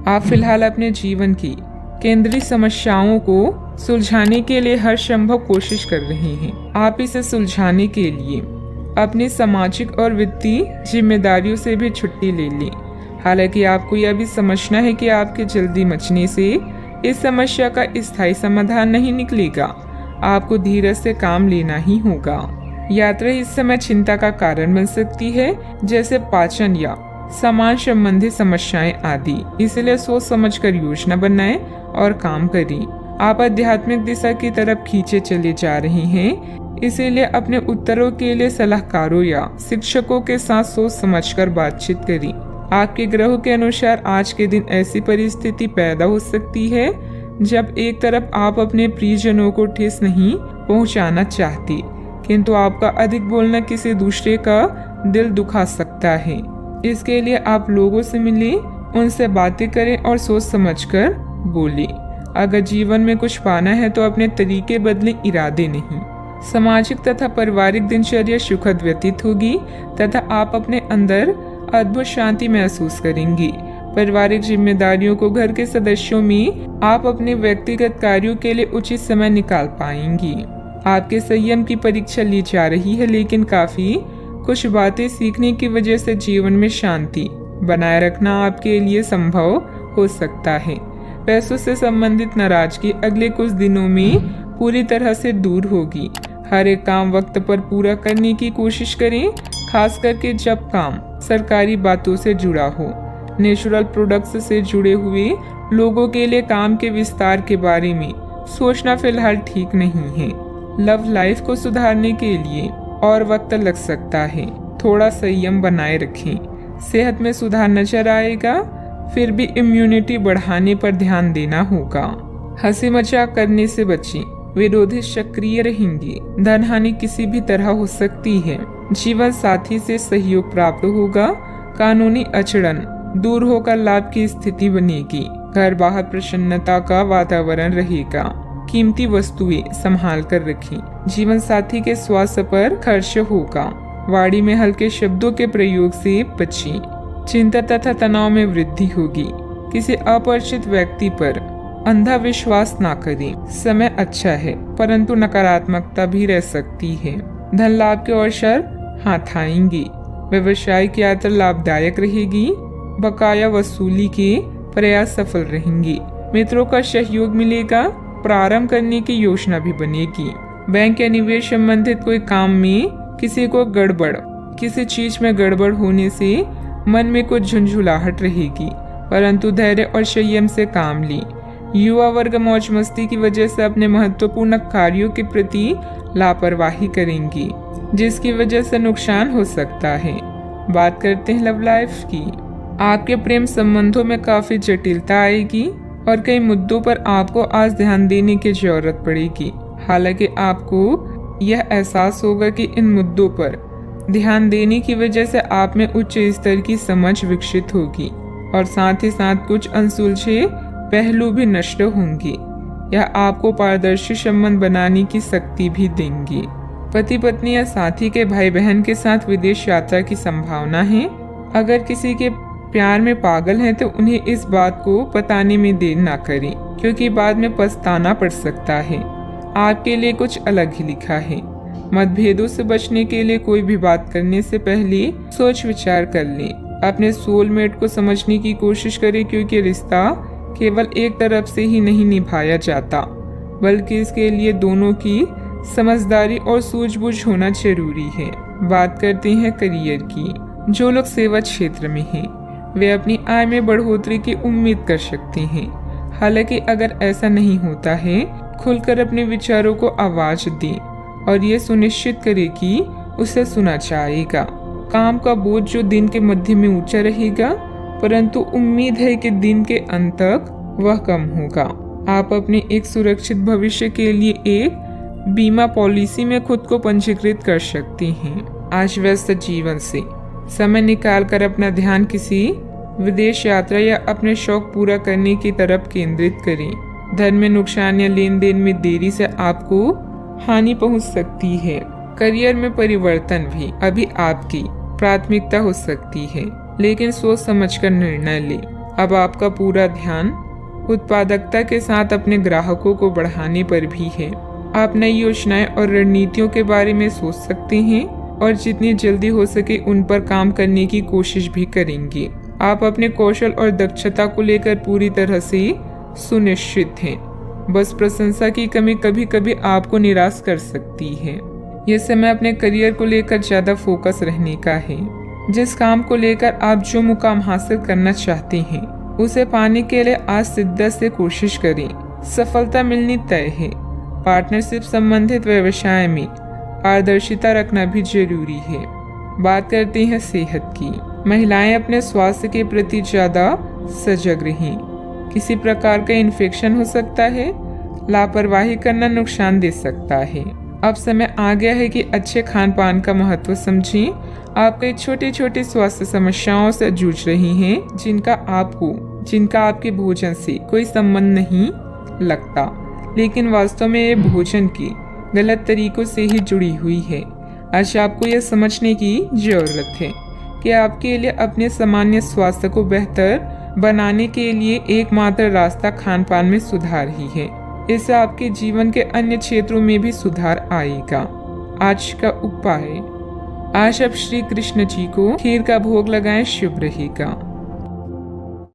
आप फिलहाल अपने जीवन की केंद्रीय समस्याओं को सुलझाने के लिए हर संभव कोशिश कर रहे हैं। आप इसे सुलझाने के लिए अपनी सामाजिक और वित्तीय जिम्मेदारियों से भी छुट्टी ले लें। हालांकि आपको यह भी समझना है कि आपके जल्दी मचने से इस समस्या का स्थायी समाधान नहीं निकलेगा। आपको धीरज से काम लेना ही होगा। यात्रा इस समय चिंता का कारण बन सकती है, जैसे पाचन या सामान संबंधी समस्याएं आदि। इसलिए सोच समझकर योजना बनाएं और काम करें। आप आध्यात्मिक दिशा की तरफ खींचे चले जा रहे हैं, इसीलिए अपने उत्तरों के लिए सलाहकारों या शिक्षकों के साथ सोच समझकर बातचीत करें। आपके ग्रहों के अनुसार आज के दिन ऐसी परिस्थिति पैदा हो सकती है जब एक तरफ आप अपने प्रियजनों को ठेस नहीं पहुंचाना चाहते, किंतु आपका अधिक बोलना किसी दूसरे का दिल दुखा सकता है। इसके लिए आप लोगों से मिलें, उनसे बातें करें और सोच समझकर बोलें। अगर जीवन में कुछ पाना है तो अपने तरीके बदले, इरादे नहीं। सामाजिक तथा पारिवारिक दिनचर्या सुखद व्यतीत होगी तथा आप अपने अंदर अद्भुत शांति महसूस करेंगे। पारिवारिक जिम्मेदारियों को घर के सदस्यों में आप अपने व्यक्तिगत कार्यों के लिए उचित समय निकाल पाएंगी। आपके संयम की परीक्षा ली जा रही है, लेकिन काफी कुछ बातें सीखने की वजह से जीवन में शांति बनाए रखना आपके लिए संभव हो सकता है। पैसों से संबंधित नाराजगी अगले कुछ दिनों में पूरी तरह से दूर होगी। हर एक काम वक्त पर पूरा करने की कोशिश करें, खास करके जब काम सरकारी बातों से जुड़ा हो। नेचुरल प्रोडक्ट्स से जुड़े हुए लोगों के लिए काम के विस्तार के बारे में सोचना फिलहाल ठीक नहीं है। लव लाइफ को सुधारने के लिए और वक्त लग सकता है, थोड़ा संयम बनाए रखें। सेहत में सुधार नजर आएगा, फिर भी इम्यूनिटी बढ़ाने पर ध्यान देना होगा। हंसी मजाक करने से बचें, विरोधी सक्रिय रहेंगे। धन हानि किसी भी तरह हो सकती है। जीवन साथी से सहयोग प्राप्त होगा। कानूनी अड़चन दूर होकर लाभ की स्थिति बनेगी। घर बाहर प्रसन्नता का वातावरण रहेगा। कीमती वस्तुएं संभाल कर रखें। जीवन साथी के स्वास्थ्य पर खर्च होगा। वाणी में हल्के शब्दों के प्रयोग से बचें। चिंता तथा तनाव में वृद्धि होगी। किसी अपरिचित व्यक्ति पर अंधा विश्वास ना करें। समय अच्छा है, परंतु नकारात्मकता भी रह सकती है। धन लाभ के अवसर हाथ आएंगे। व्यवसायिक यात्रा लाभदायक रहेगी। बकाया वसूली के प्रयास सफल रहेंगे। मित्रों का सहयोग मिलेगा। प्रारंभ करने की योजना भी बनेगी। बैंक या निवेश संबंधित कोई काम में किसी चीज में गड़बड़ होने से मन में कुछ झुंझुलाहट रहेगी, परंतु धैर्य और संयम से काम लें। युवा वर्ग मौज मस्ती की वजह से अपने महत्वपूर्ण कार्यों के प्रति लापरवाही करेंगी, जिसकी वजह से नुकसान हो सकता है। बात करते हैं लव लाइफ की। आपके प्रेम संबंधों में काफी जटिलता आएगी और कई मुद्दों पर आपको आज ध्यान देने की जरूरत पड़ेगी। हालांकि आपको यह एहसास होगा कि इन मुद्दों पर ध्यान देने की वजह से आप में उच्च स्तर की समझ विकसित होगी और साथ ही साथ कुछ अनसुलझे पहलू भी नष्ट होंगे। यह आपको पारदर्शी संबंध बनाने की शक्ति भी देंगे। पति पत्नी या साथी के भाई बहन के साथ विदेश यात्रा की संभावना है। अगर किसी के प्यार में पागल हैं तो उन्हें इस बात को बताने में देर ना करें, क्योंकि बाद में पछताना पड़ सकता है। आपके लिए कुछ अलग ही लिखा है। मतभेदों से बचने के लिए कोई भी बात करने से पहले सोच विचार कर लें। अपने सोलमेट को समझने की कोशिश करें, क्योंकि रिश्ता केवल एक तरफ से ही नहीं निभाया जाता, बल्कि इसके लिए दोनों की समझदारी और सूझबूझ होना जरूरी है। बात करते हैं करियर की। जो लोग सेवा क्षेत्र में हैं, वे अपनी आय में बढ़ोतरी की उम्मीद कर सकते हैं। हालांकि अगर ऐसा नहीं होता है, खुलकर अपने विचारों को आवाज दें और ये सुनिश्चित करें कि उसे सुना जाएगा। काम का बोझ जो दिन के मध्य में ऊंचा रहेगा, परंतु उम्मीद है कि दिन के अंत तक वह कम होगा। आप अपने एक सुरक्षित भविष्य के लिए एक बीमा पॉलिसी में खुद को पंजीकृत कर सकते हैं। आज व्यस्त जीवन से समय निकालकर अपना ध्यान किसी विदेश यात्रा या अपने शौक पूरा करने की तरफ केंद्रित करें। धन में नुकसान या लेन देन में देरी से आपको हानि पहुंच सकती है। करियर में परिवर्तन भी अभी आपकी प्राथमिकता हो सकती है, लेकिन सोच समझकर निर्णय लें। अब आपका पूरा ध्यान उत्पादकता के साथ अपने ग्राहकों को बढ़ाने पर भी है। आप नई योजनाएं और रणनीतियों के बारे में सोच सकते हैं और जितनी जल्दी हो सके उन पर काम करने की कोशिश भी करेंगे। आप अपने कौशल और दक्षता को लेकर पूरी तरह से सुनिश्चित हैं। बस प्रशंसा की कमी कभी कभी आपको निराश कर सकती है। यह समय अपने करियर को लेकर ज्यादा फोकस रहने का है। जिस काम को लेकर आप जो मुकाम हासिल करना चाहते हैं उसे पाने के लिए आज शिद्दत से कोशिश करें। सफलता मिलनी तय है। पार्टनरशिप संबंधित व्यवसाय में पारदर्शिता रखना भी जरूरी है। बात करते हैं सेहत की। महिलाएं अपने स्वास्थ्य के प्रति ज्यादा सजग रहें। किसी प्रकार का इन्फेक्शन हो सकता है। लापरवाही करना नुकसान दे सकता है। अब समय आ गया है कि अच्छे खान पान का महत्व समझें। आप कई छोटी छोटी स्वास्थ्य समस्याओं से जूझ रही हैं जिनका आपके भोजन से कोई संबंध नहीं लगता, लेकिन वास्तव में ये भोजन के गलत तरीकों से ही जुड़ी हुई है। आज आपको यह समझने की जरूरत है कि आपके लिए अपने सामान्य स्वास्थ्य को बेहतर बनाने के लिए एकमात्र रास्ता खान पान में सुधार ही है। इससे आपके जीवन के अन्य क्षेत्रों में भी सुधार आएगा। आज का उपाय, आज आप श्री कृष्ण जी को खीर का भोग लगाएं, शुभ रहेगा।